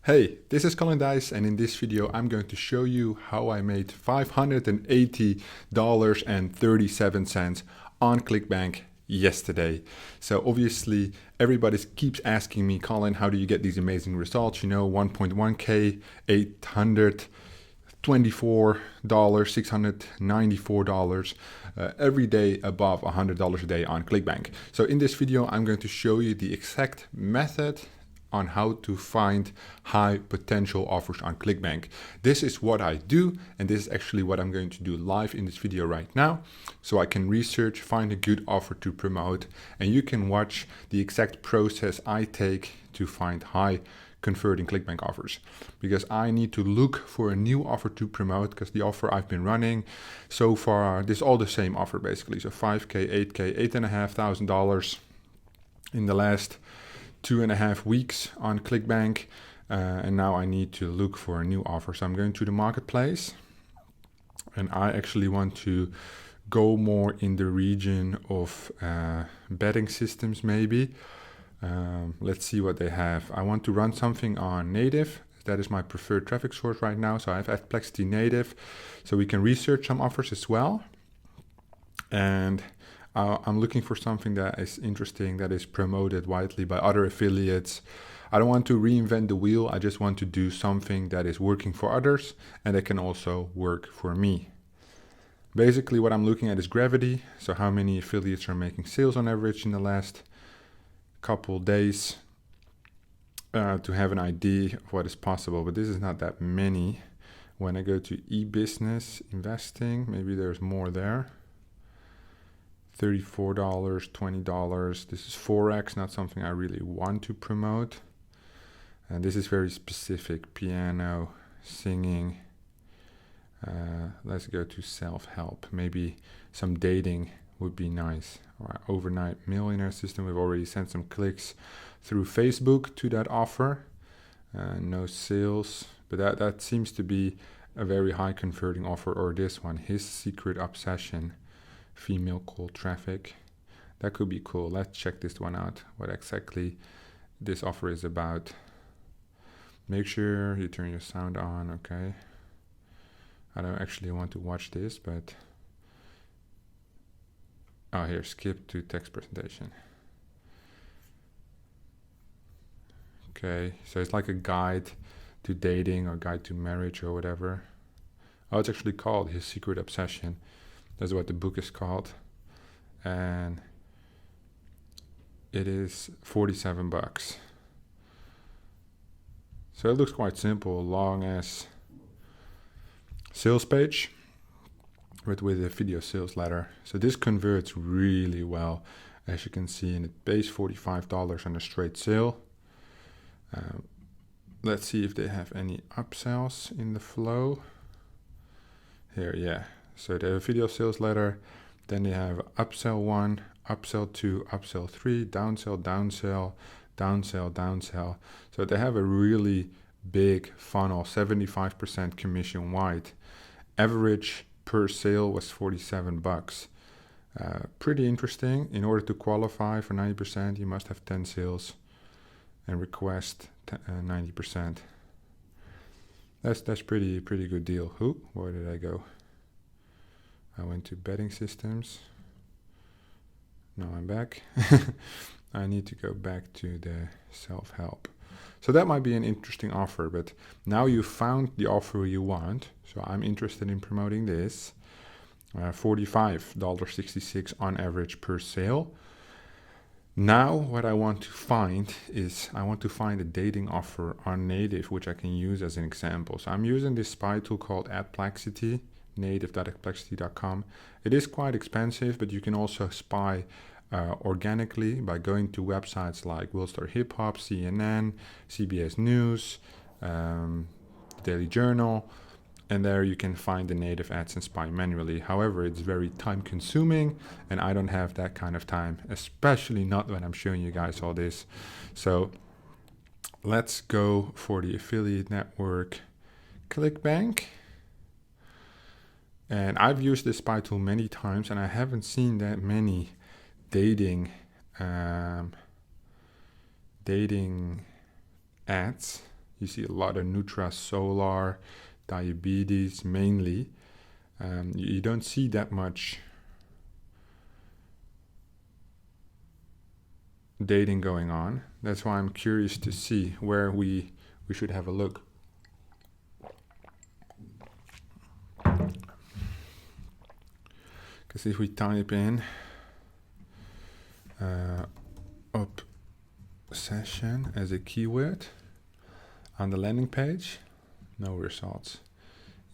Hey, this is Colin Dijs, and in this video I'm going to show you how I made $580.37 on Clickbank yesterday. So obviously everybody keeps asking me, Colin, how do you get these amazing results? You know, 1.1k, $824, $694, every day above $100 a day on Clickbank. So in this video I'm going to show you the exact method on how to find high potential offers on Clickbank. This is what I do, and this is actually what I'm going to do live in this video right now. So I can research, find a good offer to promote, and you can watch the exact process I take to find high converting Clickbank offers. Because I need to look for a new offer to promote, because the offer I've been running so far, this is all the same offer basically. So 5K, 8K, $8,500 in the last 2.5 weeks on Clickbank, and now I need to look for a new offer. So I'm going to the marketplace, and I actually want to go more in the region of betting systems maybe. Let's see what they have. I want to run something on native. That is my preferred traffic source right now. So I have Adplexity native, so we can research some offers as well. And I'm looking for something that is interesting, that is promoted widely by other affiliates. I don't want to reinvent the wheel. I just want to do something that is working for others and that can also work for me. Basically, what I'm looking at is gravity. So how many affiliates are making sales on average in the last couple days, to have an idea of what is possible. But this is not that many. When I go to e-business investing, maybe there's more there. $34, $20. This is Forex, not something I really want to promote. And this is very specific, piano, singing. Let's go to self-help. Maybe some dating would be nice. All right, overnight millionaire system. We've already sent some clicks through Facebook to that offer. No sales, but that seems to be a very high converting offer. Or this one, his secret obsession. Female cold traffic. That could be cool. Let's check this one out, what exactly this offer is about. Make sure you turn your sound on. Okay, I don't actually want to watch this, but here, skip to text presentation. Okay, so it's like a guide to dating or guide to marriage or whatever. Oh, it's actually called His Secret Obsession. That's what the book is called, and it is $47. So it looks quite simple, long as sales page, but with a video sales letter. So this converts really well, as you can see, and it pays $45 on a straight sale. Let's see if they have any upsells in the flow. Here, yeah. So they have a video sales letter, then they have upsell 1, upsell 2, upsell 3, downsell, downsell, downsell, downsell. So they have a really big funnel, 75% commission wide. Average per sale was $47. Pretty interesting. In order to qualify for 90%, you must have 10 sales and request 90%. That's pretty good deal. Where did I go? I went to betting systems. Now I'm back. I need to go back to the self-help. So that might be an interesting offer, but now you found the offer you want. So I'm interested in promoting this. $45.66 on average per sale. Now what I want to find is, I want to find a dating offer on native, which I can use as an example. So I'm using this spy tool called Adplexity, native.adplexity.com. It is quite expensive, but you can also spy organically by going to websites like World Star Hip Hop, CNN, CBS News, Daily Journal, and there you can find the native ads and spy manually. However, it's very time consuming, and I don't have that kind of time, especially not when I'm showing you guys all this. So let's go for the affiliate network Clickbank. And I've used this spy tool many times, and I haven't seen that many dating ads You see a lot of Nutra Solar, diabetes mainly. You don't see that much dating going on. That's why I'm curious to see where we should have a look. Because if we type in obsession as a keyword on the landing page, no results.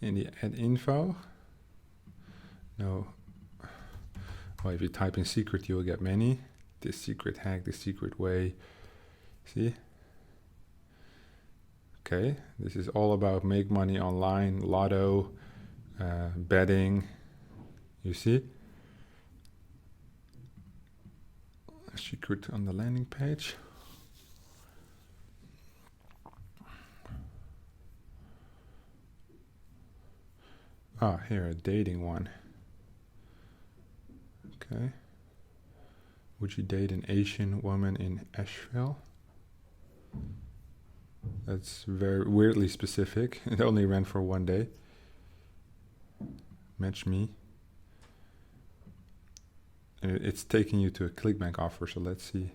In the ad info, no. Well, if you type in secret, you will get many. This secret hack, this secret way. See? Okay, this is all about make money online, lotto, betting. You see? Secret on the landing page. Ah, here, a dating one. Okay. Would you date an Asian woman in Asheville? That's very weirdly specific. It only ran for 1 day. Match me. And it's taking you to a Clickbank offer, so let's see.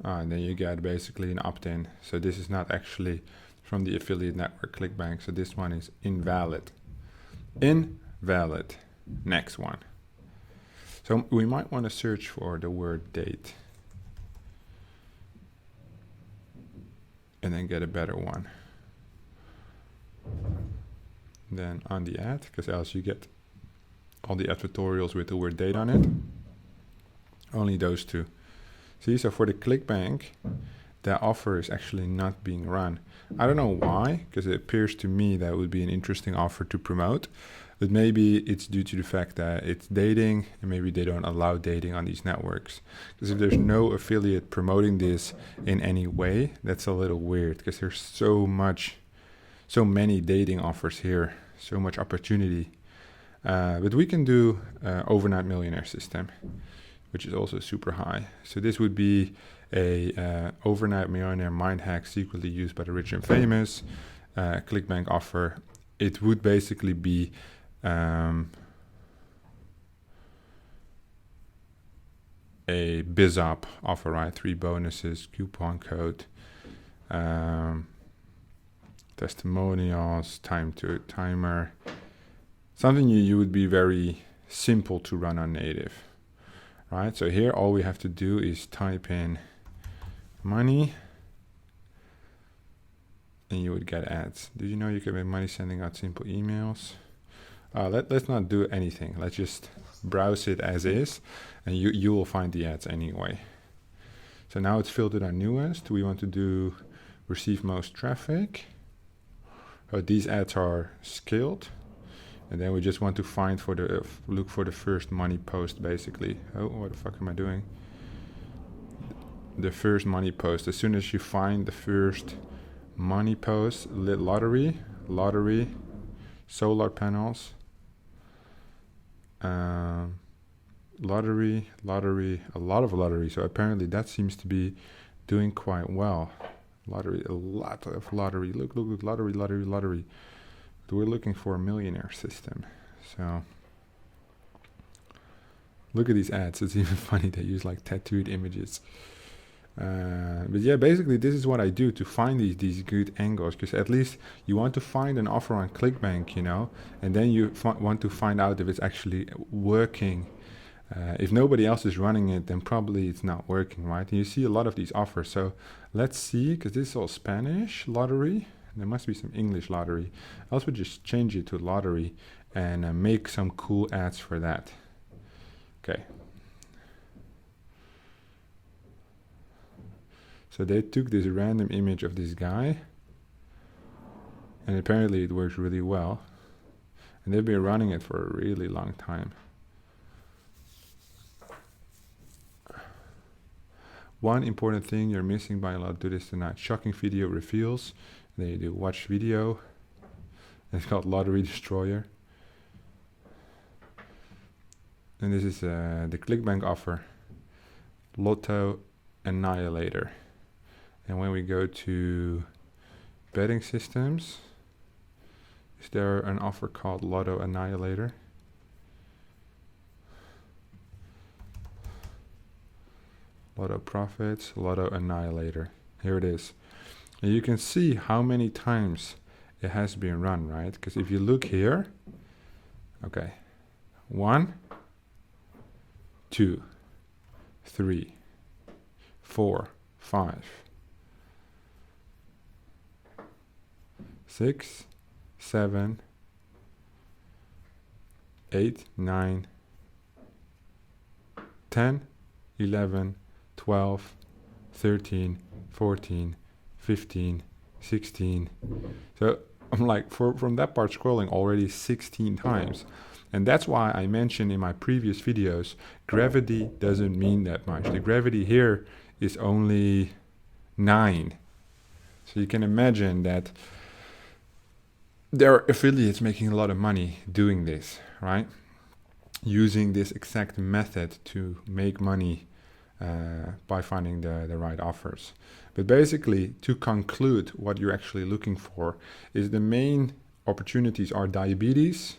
And then you get basically an opt-in. So this is not actually from the affiliate network Clickbank. So this one is invalid. Invalid. Next one. So we might want to search for the word date. And then get a better one. Then on the ad, because else you get all the advertorials with the word date on it. Only those two. See, so for the Clickbank, that offer is actually not being run. I don't know why, because it appears to me that would be an interesting offer to promote. But maybe it's due to the fact that it's dating, and maybe they don't allow dating on these networks. Because if there's no affiliate promoting this in any way, that's a little weird, because there's so many dating offers here, so much opportunity. But we can do overnight millionaire system, which is also super high. So this would be a overnight millionaire mind hack secretly used by the rich and famous Clickbank offer. It would basically be a BizUp offer, right? 3 bonuses, coupon code, testimonials, timer. Something you would be very simple to run on native. Right, so here all we have to do is type in money and you would get ads. Did you know you can make money sending out simple emails? Let's not do anything. Let's just browse it as is and you will find the ads anyway. So now it's filtered on newest. We want to do receive most traffic. These ads are scaled. And then we just want to find look for the first money post, basically. Oh, what the fuck am I doing? The first money post. As soon as you find the first money post, lottery, solar panels, lottery, a lot of lottery. So apparently that seems to be doing quite well. Lottery, a lot of lottery. Look, lottery. We're looking for a millionaire system. So look at these ads. It's even funny. They use like tattooed images. But yeah, basically this is what I do to find these good angles, because at least you want to find an offer on Clickbank, you know, and then you want to find out if it's actually working. If nobody else is running it, then probably it's not working, right? And you see a lot of these offers. So let's see, because this is all Spanish lottery. There must be some English lottery. I also just change it to lottery and make some cool ads for that. Okay. So they took this random image of this guy, and apparently it works really well. And they've been running it for a really long time. One important thing you're missing by a lot, do this tonight. Shocking video reveals. Then you do watch video. It's called Lottery Destroyer. And this is the Clickbank offer. Lotto Annihilator. And when we go to betting systems, is there an offer called Lotto Annihilator? Lotto Profits, Lotto Annihilator. Here it is. And you can see how many times it has been run, right? Because if you look here, okay, 1, 2, 3, 4, 5, 6, 7, 8, 9, 10, 11, 12, 13, 14, 15, 16. So I'm like, from that part scrolling already 16 times. And that's why I mentioned in my previous videos, gravity doesn't mean that much. The gravity here is only 9. So you can imagine that there are affiliates making a lot of money doing this, right? Using this exact method to make money by finding the right offers. But basically, to conclude, what you're actually looking for is the main opportunities are diabetes.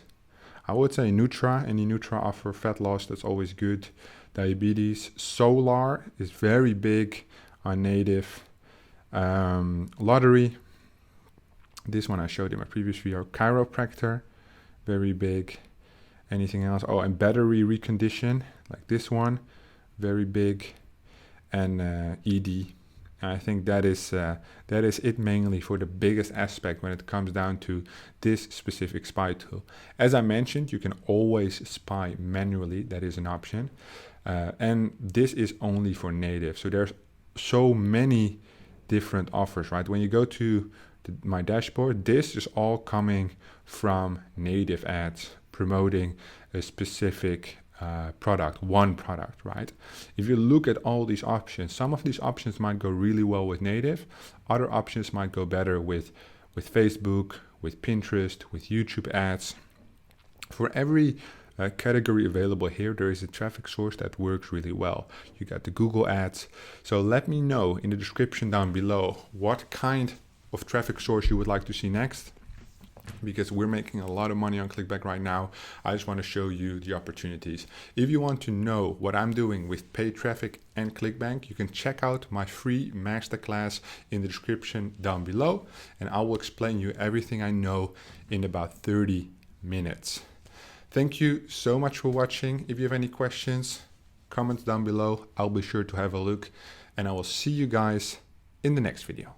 I would say Nutra, any Nutra offer, fat loss, that's always good. Diabetes, solar is very big on native. Lottery, this one I showed in my previous video. Chiropractor, very big. Anything else? Oh, and battery recondition, like this one, very big. And ED. I think that is it mainly for the biggest aspect when it comes down to this specific spy tool. As I mentioned, you can always spy manually. That is an option. And this is only for native. So there's so many different offers, right? When you go to my dashboard, this is all coming from native ads promoting a specific product, one product, right? If you look at all these options, some of these options might go really well with native. Other options might go better with Facebook, with Pinterest, with YouTube ads. For every category available here, there is a traffic source that works really well. You got the Google ads. So let me know in the description down below what kind of traffic source you would like to see next, because we're making a lot of money on Clickbank right now. I just want to show you the opportunities. If you want to know what I'm doing with paid traffic and Clickbank, you can check out my free masterclass in the description down below, and I will explain you everything I know in about 30 minutes. Thank you so much for watching. If you have any questions, comments down below. I'll be sure to have a look, and I will see you guys in the next video.